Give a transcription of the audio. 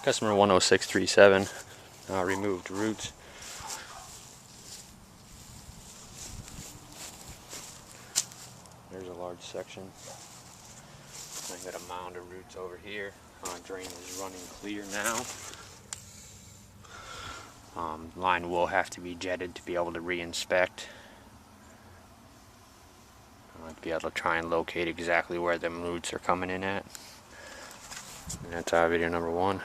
Customer 10637 removed roots. There's a large section. I got a mound of roots over here. Drain is running clear now. Line will have to be jetted to be able to re-inspect. I'll be able to try and locate exactly where them roots are coming in at. And that's video number 1.